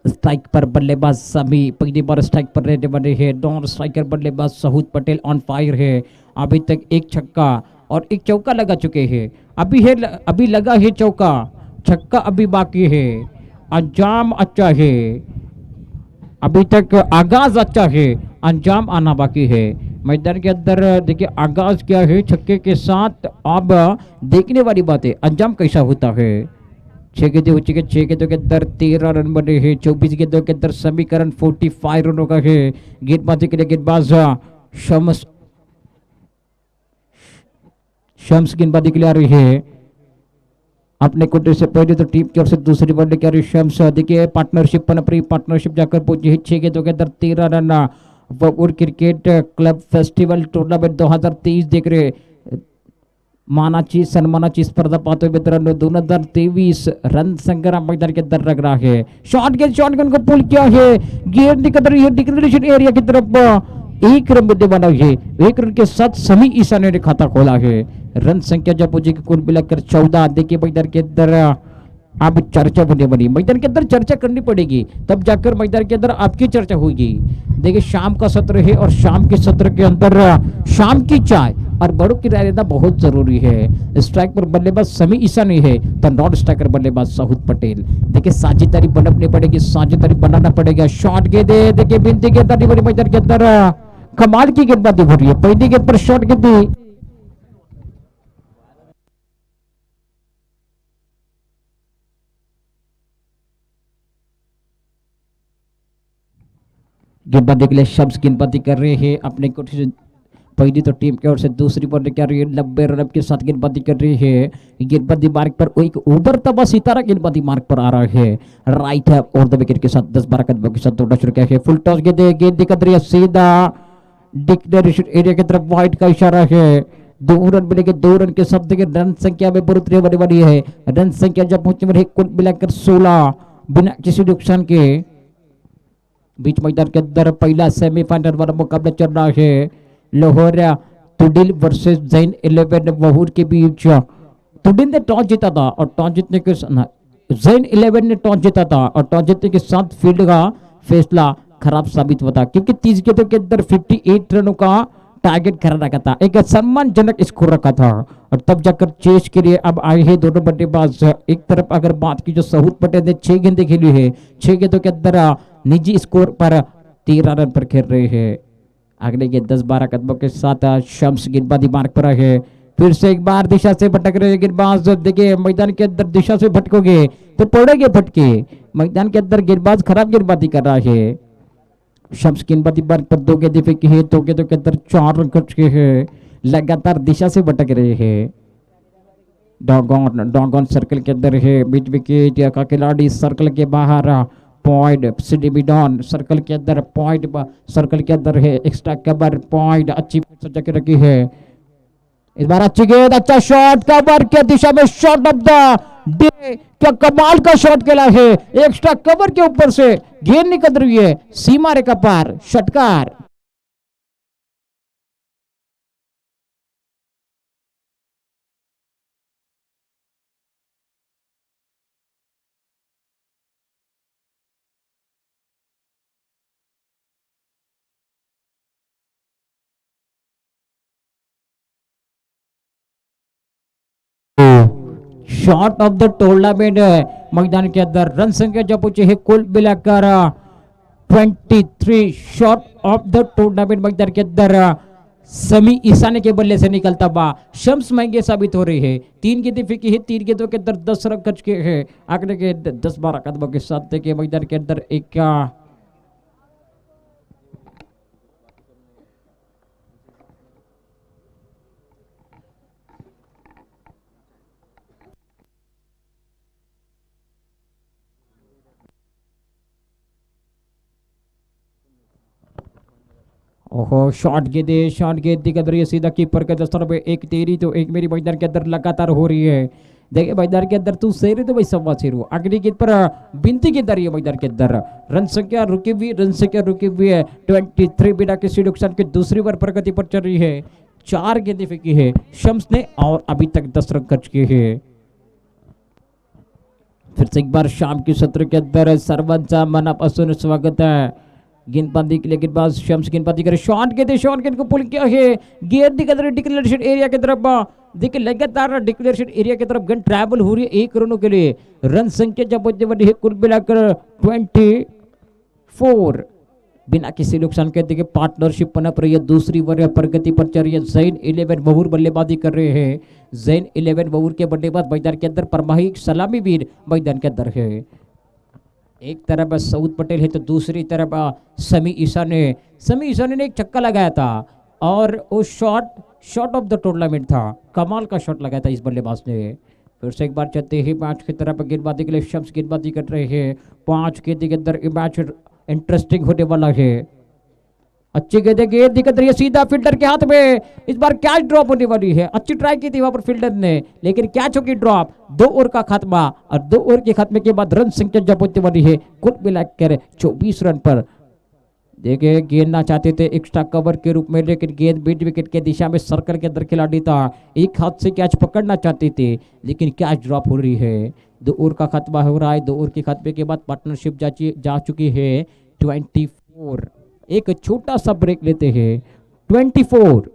[SPEAKER 2] स्ट्राइक पर बल्लेबाज समी पहली बार स्ट्राइक पर रहने वाले हैं। नॉन स्ट्राइकर बल्लेबाज सहूद पटेल ऑन फायर है। अभी तक 1 छक्का और एक चौका लगा चुके हैं। अभी लगा है चौका, छक्का अभी बाकी है। अंजाम अच्छा है, अभी तक आगाज अच्छा है, अंजाम आना बाकी है। मैदान के अंदर देखिए आगाज क्या है छक्के के साथ, अब देखने वाली बात है अंजाम कैसा होता है। 6 गेंदें हो चुके, 6 गेंदों के अंदर 13 रन बने हैं। 24 गेंदों के अंदर समीकरण 45 रनों का है। गेंदबाजी के लिए गेंदबाज शम्स गेंदबाजी के लिए आ रही है। अपने कोटे से पहले तो टीम की ओर से दूसरी बॉल लेकर आ रही शम्स। देखिए पार्टनरशिप पनप रही, पार्टनरशिप जाकर पहुंची है। 6 गेंदों के अंदर 13 run. Would cricket club festival tournament 2023 देख रहे मानाची सन्मानाची स्पर्धा पाहतोय मित्रांनो। 2023 रन संग्राम मैदान के अंदर लग रहा है। शॉट गेंद को पुल किया है, गेंद निकल रही है डिक्लेरेशन एरिया की तरफ। एक रन मुद्दे बना है, 1 रन के साथ समी ईसा ने खाता खोला है। रन संख्या जब पहुंची कुल मिलाकर 14। देखिए मैदान के अंदर अब चर्चा बनी मैदान के अंदर चर्चा करनी पड़ेगी, तब जाकर मैदान के अंदर आपकी चर्चा होगी। देखिए शाम का सत्र है और शाम के सत्र के अंदर शाम की चाय और बड़ों की राय लेना बहुत जरूरी है। स्ट्राइक पर बल्लेबाज समी ईसा नहीं है तो नॉन स्ट्राइकर बल्लेबाज साहुद पटेल। देखिए साझेदारी बननी पड़ेगी, साझेदारी बनाना पड़ेगा। शॉट गेंदे देखिए बिनती गेंदबाजी बड़ी मैदान के अंदर कमाल की गेंदबाजी हो रही है। पहली गेंद पर शॉट गेंदी, गेंदबाजी के लिए शम्स गेंदबाजी कर रहे हैं अपने कोठी से। पहली तो टीम की ओर से दूसरी बॉल लेकर आ रही है, 90 रन के साथ गेंदबाजी कर रही है। गेंदबाजी मार्ग पर एक उभरता हुआ सितारा गेंदबाजी मार्ग पर आ रहा है। राइट है और द विकेट के साथ 10-12 कदमों के साथ दौड़ना शुरू किया है। फुल टॉस गेंद निकल रही है सीधा डिक्लेरेशन एरिया की तरफ, वाइड का इशारा है। 2 रन मिलेंगे, 2 रन के साथ देखिए रन संख्या में बढ़ोतरी होने वाली है। रन संख्या जब पहुंचने वाली है कुल मिलाकर 16 बिना किसी नुकसान के। बीच मैदान के अंदर पहला सेमीफाइनल वाला मुकाबला चल रहा है। लाहौर तुडिल वर्सेस जैन 11 वहूर के बीच। तुडिल ने टॉस जीता था और टॉस जीतने के जैन 11 ने टॉस जीता था और टॉस जीतने के साथ फील्ड का फैसला खराब साबित हुआ था, क्योंकि 30 गेंदों के अंदर 58 रनों का टारगेट खड़ा रखा था, एक सम्मानजनक स्कोर रखा था। और तब जाकर चेस के लिए अब आए हैं दोनों बल्लेबाज। एक तरफ अगर बात की जो साहुद पटेल ने 6 गेंदें खेली है, 6 गेंदों के अंदर निजी स्कोर पर 13 रन पर खेल रहे हैं। अगले के 10-12 कदमों के साथ शम्स गेंदबाजी मार्ग पर है। फिर से एक बार दिशा से भटक रहे गेंदबाज। देखिए मैदान के अंदर दिशा से भटकोगे तो पड़ेगे भटके। मैदान के अंदर गेंदबाज खराब गेंदबाजी कर रहा है। शम्स गेंदबाजी मार्ग पर 2 गेंदें फेंकी है, 2 गेंदों के अंदर 4 रन खर्च किए हैं। लगातार दिशा से भटक रहे हैं। डॉगॉन सर्कल के अंदर है, मिड विकेट का खिलाड़ी सर्कल के बाहर। पॉइंट सिडिबिडॉन सर्कल के अंदर, पॉइंट सर्कल के अंदर है। एक्स्ट्रा कवर पॉइंट अच्छी सजा के रखी है। इस बार अच्छी गेंद, अच्छा शॉट, कवर के दिशा में शॉट ऑफ द डे। क्या कमाल का शॉट खेला है, एक्स्ट्रा कवर के ऊपर से गेंद निकल रही है सीमा रेखा पार, षटकार। शॉट ऑफ द टूर्नामेंट मैदान के अंदर रन संख्या जब पहुंचे है कुल मिलाकर 23 शॉट ऑफ द टूर्नामेंट मैदान के अंदर समी ईसाने के बल्ले से निकलता बा शम्स महंगे साबित हो रही है। 3 गेंदें फेंकी है, 3 गेंदों के अंदर 10 रन खर्च किए हैं। अगले के 10-12 कदमों के साथ देखिए मैदान के अंदर एक ओहो शॉट गेंद दिखा रही है सीधा कीपर के दस्तर पे। एक तेरी तो एक मेरी मैदान के अंदर लगातार हो रही है। देखिए मैदान के अंदर तू शेर है तो भाई सवा शेर हो। अगली गेंद पर बिनती गेंद आ रही है मैदान के अंदर। रन संख्या रुकी हुई है 23 बिना किसी नुकसान के। दूसरी बार प्रगति पर चल रही है। 4 गेंदें फेंकी है शम्स ने और अभी तक 10 रन खर्च किए हैं। फिर से एक बार शाम के सत्र के अंदर सर्वांचा मनापासून स्वागत है। गेंदबाजी के लिए गेंदबाज शम्स गेंदबाजी करे, शॉट गेंद को पुल किया है। गेंद निकल रही डिक्लेरेशन एरिया की तरफ। देखिए लगातार डिक्लेरेशन एरिया की तरफ गन ट्रैवल हो रही है 1 रनों के लिए। रन संख्या जब बदले वाली है कुल मिलाकर 24। बिना किसी नुकसान के देखिए पार्टनरशिप पनप रही है। दूसरी ओवर प्रगति पर चल रही है। जैन 11 वहूर बल्लेबाजी कर रहे हैं। जैन 11 वहूर के बल्लेबाज मैदान के अंदर, परमाही सलामी वीर मैदान के अंदर है। एक तरफ सऊद पटेल है तो दूसरी तरफ समी ईसा ने एक छक्का लगाया था और वो शॉट ऑफ द टूर्नामेंट था। कमाल का शॉट लगाया था इस बल्लेबाज ने। फिर से एक बार चलते ही मैच की तरफ गेंदबाजी के लिए शम्स गेंदबाजी कर रहे हैं। 5 गेंद के अंदर मैच इंटरेस्टिंग होने वाला है। अच्छी गेंद दिक्कत रही है सीधा फील्डर के हाथ में। इस बार कैच ड्रॉप होने वाली है। अच्छी ट्राई की थी वहां पर फील्डर ने, लेकिन कैच होगी ड्रॉप। 2 ओवर का खात्मा और 2 ओवर के खात्मे के बाद रन संख्या जब होने वाली है कुल मिलाकर 24 रन पर। देखिए गेंदना चाहते थे एक्स्ट्रा कवर के रूप में, लेकिन गेंद मिड विकेट के दिशा में सर्कल के अंदर खिलाड़ी था। एक हाथ से कैच पकड़ना चाहते थे लेकिन कैच ड्रॉप हो रही है। 2 ओवर का खात्मा हो रहा है। 2 ओवर के खात्मे के बाद पार्टनरशिप जा चुकी है 24। एक छोटा सा ब्रेक लेते हैं। 24।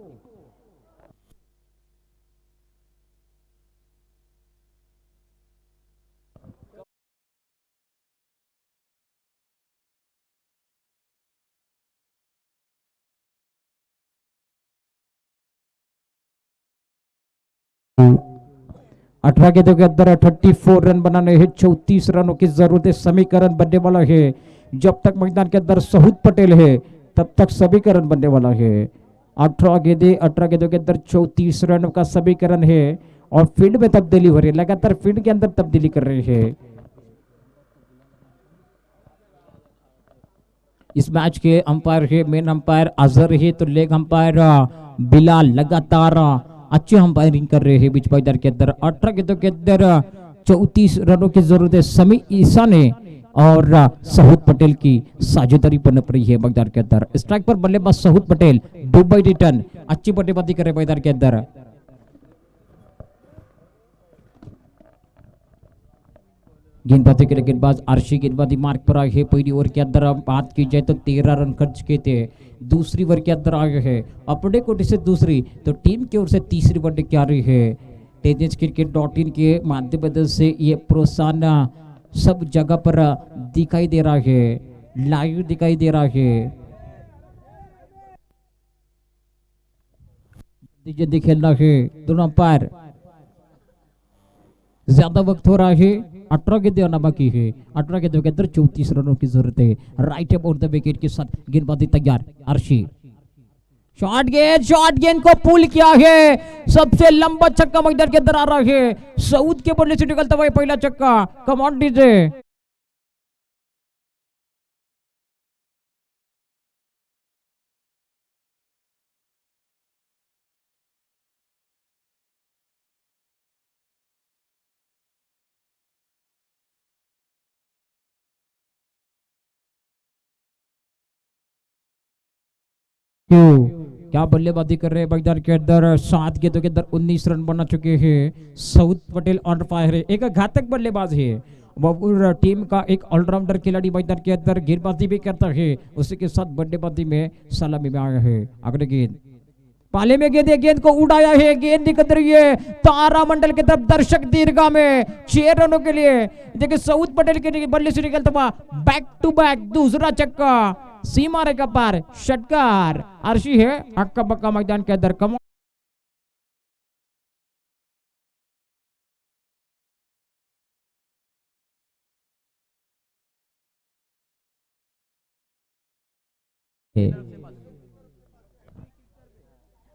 [SPEAKER 2] अठारह गेंदों के अंदर 34 रन बनाने हैं। 34 रनों की जरूरत है। समीकरण बनने वाला है। जब तक मैदान के अंदर सऊद पटेल है तब तक समीकरण बनने वाला है। 18 गेंदों के अंदर 34 रन का समीकरण है और फील्ड में तब्दीली हो रही है। लगातार फील्ड के अंदर तब्दीली कर रहे हैं। इस मैच के अंपायर है मेन अंपायर अजहर है, तो लेग अंपायर बिलाल लगातार अच्छी अंपायरिंग कर रहे हैं बीच मैदान के अंदर। 18 गेंदों के अंदर 34 रनों की जरूरत है। समी ईसा ने और सऊद पटेल की साझेदारी बनप रही है मैदान के अंदर। स्ट्राइक पर बल्लेबाज सऊद पटेल, दुबई रिटर्न अच्छी बल्लेबाजी कर रहे मैदान के अंदर। गेंदबाजी के लिए गेंदबाज आरशी गेंदबाजी मार्ग पर आए हैं। पहली ओवर के अंदर बात की जाए तो 13 रन खर्च किए थे। दूसरी ओवर के अंदर आए हैं अपने कोटे से दूसरी, तो टीम की ओर से तीसरी वनडे क्या रही है। tenniscricket.in के माध्यम से ये प्रोत्साहन सब जगह पर दिखाई दे रहा है, लाइव दिखाई दे रहा है। जल्दी खेलना है दोनों अंपायर। ज्यादा वक्त हो रहा है। 18 गेंदें आना बाकी है। 18 गेंदों के अंदर 34 रनों की जरूरत है। राइट अबाउट द विकेट के साथ गेंदबाजी तैयार। अर्शी शॉर्ट गेंद को पुल किया है। सबसे लंबा छक्का मैदान के अंदर आ रहा है। सऊद के बल्ले से निकलता हुआ पहला छक्का। Come on DJ. क्या बल्लेबाजी कर रहे हैं मैदान के अंदर। 7 गेंदों के अंदर 19 रन बना चुके हैं। सऊद पटेल ऑन फायर है। एक घातक बल्लेबाज है। वो टीम का एक ऑलराउंडर खिलाड़ी मैदान के अंदर गेंदबाजी भी करता है, उसी के साथ बल्लेबाजी में सलामी में आया है। अगले गेंद पाले में गेंद, गेंद को उड़ाया है। गेंद निकल रही है तारा मंडल की तरफ। दर्शक दीर्घा में 6 रनों के लिए। देखिए सऊद पटेल के बल्ले से निकलता हुआ बैक टू बैक दूसरा छक्का। सीमा रेखा पार षटकार। अर्शी है हक्का बक्का मैदान के अंदर। कम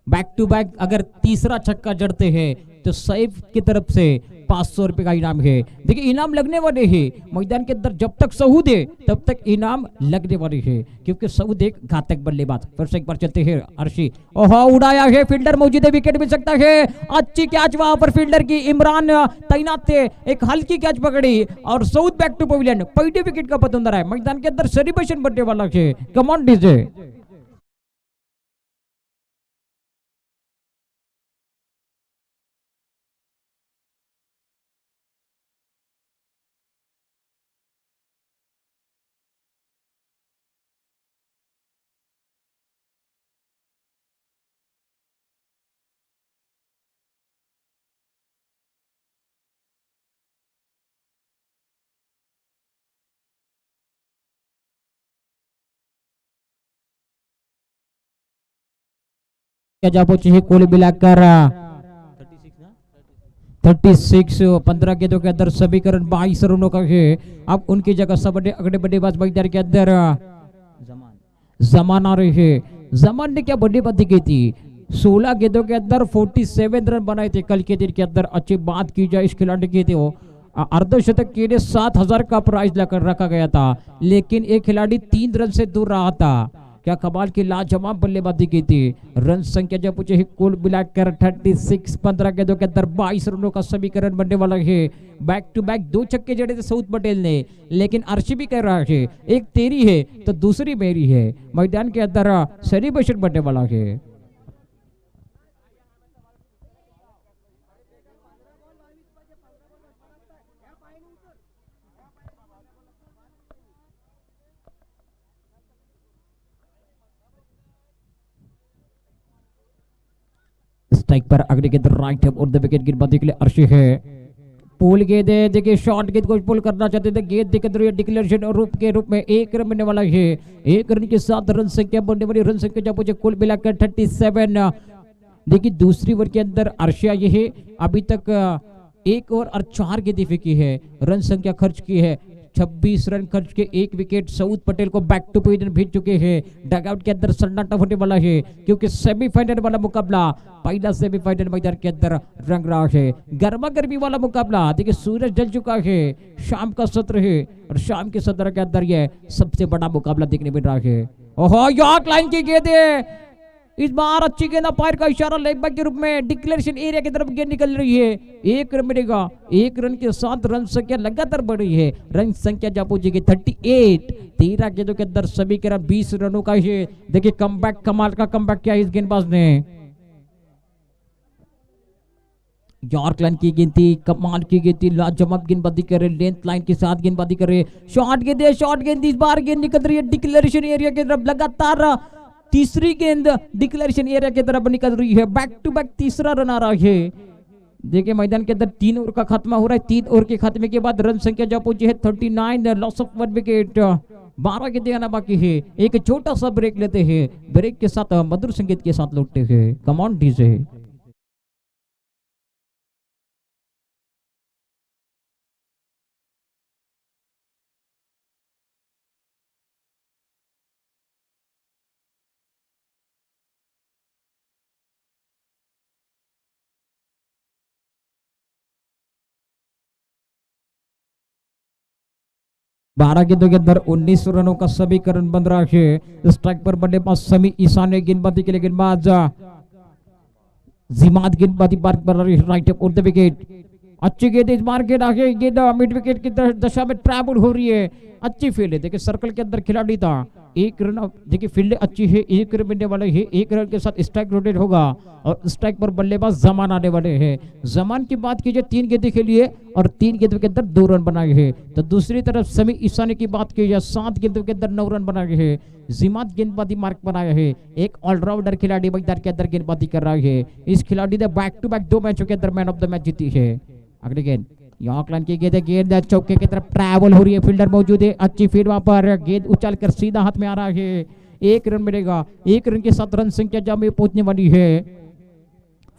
[SPEAKER 2] बैक टू बैक अगर तीसरा छक्का जड़ते हैं तो सैफ की तरफ से 500 रुपए का इनाम है। देखिए इनाम लगने वाले हैं मैदान के अंदर। जब तक सऊद है तब तक इनाम लगने वाले हैं, क्योंकि सऊद एक घातक बल्लेबाज। फिर से एक बार चलते हैं अर्शी। ओहो उड़ाया है, फील्डर मौजूद है, विकेट मिल सकता है। अच्छी कैच वहां पर फील्डर की, इमरान तैनात थे, एक हल्की कैच पकड़ी और सऊद बैक टू पवेलियन। पहले विकेट का पतंदर है मैदान के अंदर। सेलिब्रेशन बनने वाला है। Come on DJ. जा पहुंची है कुल मिलाकर 36 15 गेंदों के अंदर समीकरण 22 रनों का है। अब उनकी जगह सब अगले बल्लेबाज मैदान के अंदर जमान आ रहे हैं। जमान ने क्या बल्लेबाजी की थी, 16 गेंदों के अंदर 47 रन बनाए थे कल के दिन के अंदर। अच्छी बात की जाए इस खिलाड़ी की थी, वो अर्धशतक के लिए 7,000 का प्राइज लेकर रखा गया था, लेकिन एक खिलाड़ी 3 रन से दूर रहा था। क्या कमाल की लाजवाब बल्लेबाजी की थी। रन संख्या जब पूछे ही कुल मिलाकर 36, 15 गेंदों के अंदर 22 रनों का समीकरण बनने वाला है। बैक टू बैक 2 छक्के जड़े थे सऊद पटेल ने, लेकिन अर्शी भी कह रहा है एक तेरी है तो दूसरी मेरी है। मैदान के अंदर सेलिब्रेशन बनने वाला है। स्ट्राइक पर अगले गेंद राइट है और द विकेट गिरबाजी के लिए अर्शी है। पुल गेंद है, देखिए शॉर्ट गेंद को पुल करना चाहते थे, गेंद दिख रही है डिक्लेरेशन और रूप में 1 रन मिलने वाला है। 1 रन के साथ रन संख्या बनने वाली, रन संख्या जब मुझे कुल मिलाकर 37। देखिए दूसरी ओवर के अंदर अर्शिया ये है, अभी तक 1 ओवर और 4 गेंदें फेंकी है, रन संख्या खर्च की है 26 रन खर्च के 1 विकेट। सऊद पटेल को बैक टू पोजीशन भेज चुके हैं। डगआउट के अंदर सन्नाटा होने वाला है, क्योंकि सेमीफाइनल वाला मुकाबला, पहला सेमीफाइनल मैदान के अंदर रंग रहा है। गर्मा गर्मी वाला मुकाबला, देखिए सूरज ढल चुका है, शाम का सत्र है और शाम के सत्र के अंदर यह सबसे बड़ा मुकाबला देखने मिल रहा है। ओहो यॉर्क लाइन की गेंद है, इस बार अच्छी गेंद अंपायर का इशारा लेग बैक के रूप में डिक्लेरेशन एरिया की तरफ गेंद निकल रही है। 1 रन मिलेगा, 1 रन के साथ रन संख्या लगातार बढ़ रही है। रन संख्या जा पहुंचेगी 38। 13 गेंदों के अंदर समीकरण 20 रनों का है। देखिए कमबैक, कमाल का कमबैक किया इस गेंदबाज ने। यॉर्क लाइन की गेंद थी, कमाल की गेंद थी, लाजवाब गेंदबाजी कर रहे, लेंथ लाइन के साथ गेंदबाजी कर रहे। शॉर्ट गेंद है, शॉर्ट गेंद, इस बार गेंद निकल रही है डिक्लेरेशन एरिया की तरफ। लगातार तीसरी गेंद डिक्लेरेशन एरिया की तरफ निकल रही है। बैक टू बैक तीसरा रन आ रहा है। देखिए मैदान के अंदर 3 ओवर का खात्मा हो रहा है। 3 ओवर के खात्मे के बाद रन संख्या जो पहुंची है 39, लॉस ऑफ 1 विकेट। 12 गेंदें आना बाकी है। एक छोटा सा ब्रेक लेते हैं, ब्रेक के साथ मधुर संगीत के साथ लौटते हैं। Come on DJ. बारह गेंदों के अंदर 19 रनों का समीकरण बन रहा है। स्ट्राइक पर बल्लेबाज समी ईशान गेंदबाजी के लिए, गेंदबाज जिमात गेंदबाजी बार राइट और द विकेट। अच्छी गेंद इस बार गेंद आगे, गेंद मिड विकेट की दशा में ट्रैवल हो रही है। अच्छी फील्ड है, देखिए सर्कल के अंदर खिलाड़ी था। 1 रन, देखिए फील्ड अच्छी है, 1 रन मिलने वाले है। 1 रन के साथ स्ट्राइक रोटेट होगा और स्ट्राइक पर बल्लेबाज जमान आने वाले हैं। जमान की बात कीजिए 3 गेंदें खेली है और 3 गेंदों के अंदर 2 रन बनाए हैं। तो दूसरी तरफ समी ईशानी की बात की जाए 7 गेंदों के अंदर 9 रन बनाए हैं। जिमात गेंदबाजी मार्क बनाया है। एक ऑलराउंडर खिलाड़ी मैदान के अंदर गेंदबाजी कर रहा है। इस खिलाड़ी ने बैक टू बैक 2 मैचों के अंदर मैन ऑफ द मैच जीती है। अगली गेंद यॉर्क लाइन की गेंद है, गेंद चौके की तरफ ट्रैवल हो रही है, फील्डर मौजूद है, अच्छी फील्ड वहां पर, गेंद उछल कर सीधा हाथ में आ रहा है। 1 रन मिलेगा। 1 रन के साथ रन संख्या जब में पहुंचने वाली है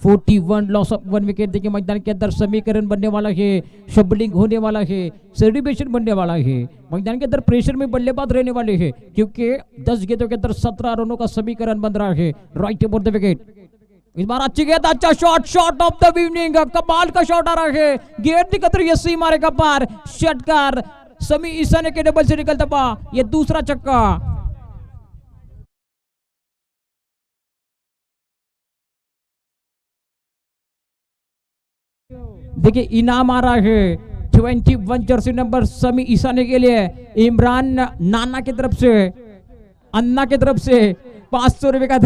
[SPEAKER 2] 41, लॉस ऑफ 1 विकेट। देखिए मैदान के अंदर समीकरण बनने वाला है, शबलिंग होने वाला है, सेलिब्रेशन बनने वाला है। मैदान के अंदर प्रेशर में बल्लेबाज रहने वाले हैं, क्योंकि 10 गेंदों के अंदर 17 रनों का समीकरण बन रहा है। राइट अबाउट द विकेट, इस बार अच्छी गेंद, अच्छा shot, shot of the evening, कमाल का शॉट आ रहा है। गेंद निकल रही है सीमारे का पार, षटकार समी ईशान के डबल से निकलता पा, ये दूसरा छक्का। देखिए इनाम आ रहा है 21 जर्सी नंबर समी ईशान के लिए, इमरान नाना की तरफ से, अन्ना की तरफ से 500 रुपए का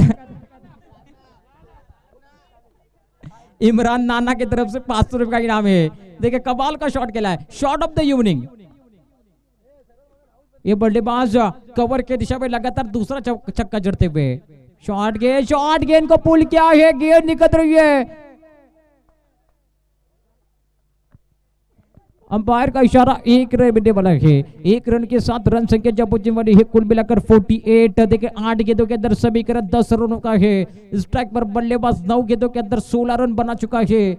[SPEAKER 2] इमरान नाना की तरफ से 500 रुपए का इनाम है। देखिए कमाल का शॉट खेला है, शॉट ऑफ द इवनिंग। ये बल्लेबाज कवर के दिशा में लगातार दूसरा छक्का जड़ते हुए, शॉट गेंद को पुल किया है, गेंद निकल रही है। अंपायर का इशारा 1 रन मिलने वाला है। 1 रन के साथ रन संख्या जब पहुंचने वाली है कुल मिलाकर 48। देखिए 8 गेंदों के अंदर समीकरण 10 रनों का है। स्ट्राइक पर बल्लेबाज 9 गेंदों के अंदर 16 रन बना चुका है।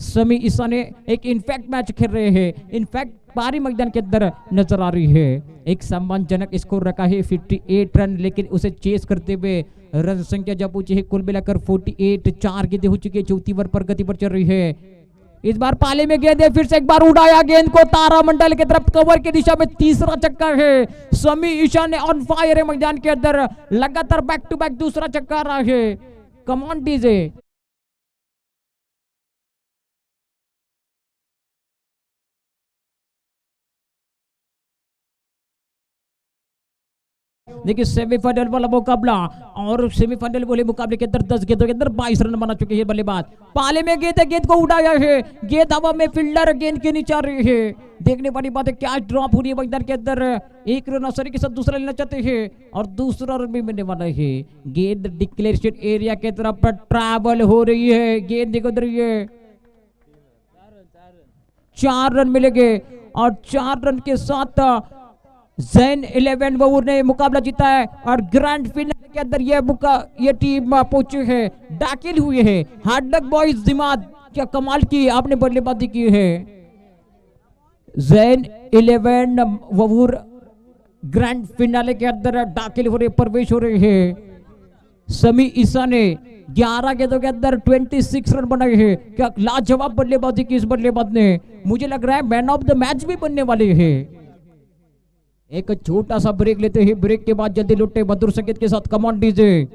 [SPEAKER 2] समी ईसा ने एक इनफैक्ट मैच खेल रहे हैं, इनफैक्ट पारी मैदान के अंदर नजर आ रही है। एक सम्मानजनक स्कोर रखा है 58 रन, लेकिन उसे चेस करते हुए रन संख्या जब पहुंची है कुल मिलाकर 48। 4 गेंदें हो चुकी है, चौथी ओवर पर गति पर चल रही है। इस बार पाले में गेंद है, फिर से एक बार उड़ाया गेंद को तारामंडल की तरफ, कवर की दिशा में तीसरा छक्का है। समी ईशा ने ऑन फायर है मैदान के अंदर, लगातार बैक टू बैक दूसरा छक्का रहा है। कमान डीजे। देखिए सेमीफाइनल वाला मुकाबला, और सेमीफाइनल वाले मुकाबले के अंदर 10 गेंदों के अंदर 22 रन बना चुके हैं बल्लेबाज। पाले में गेंद है, गेंद को उड़ाया है, गेंद हवा में, फील्डर गेंद के नीचे आ रही है। देखने वाली बात है क्या ड्रॉप हो रही है मैदान के अंदर। 1 रन आसानी के साथ दूसरा लेना चाहते हैं और दूसरा रन भी मिलने वाला है। गेंद डिक्लेरेशन एरिया के तरफ ट्रैवल हो रही है, गेंद गुजर रही है। 4 रन मिलेंगे और 4 रन के साथ जैन 11 वो ने मुकाबला जीता है और ग्रैंड फिनाले के अंदर ये टीम पहुंची है, दाखिल हुई है। हार्डक बॉयज दिमाग क्या कमाल की आपने बल्लेबाजी की है। जैन 11 ववूर ग्रैंड फिनाले के अंदर दाखिल हो रहे, प्रवेश हो रहे हैं। समी ईसा ने 11 गेंदों के अंदर 26 रन बनाए हैं। क्या लाजवाब बल्लेबाजी की इस बल्लेबाज ने, मुझे लग रहा है मैन ऑफ द मैच भी बनने वाले हैं। एक छोटा सा ब्रेक लेते हैं, ब्रेक के बाद जल्दी लुटे मधुर संगीत के साथ। कमान डीजे।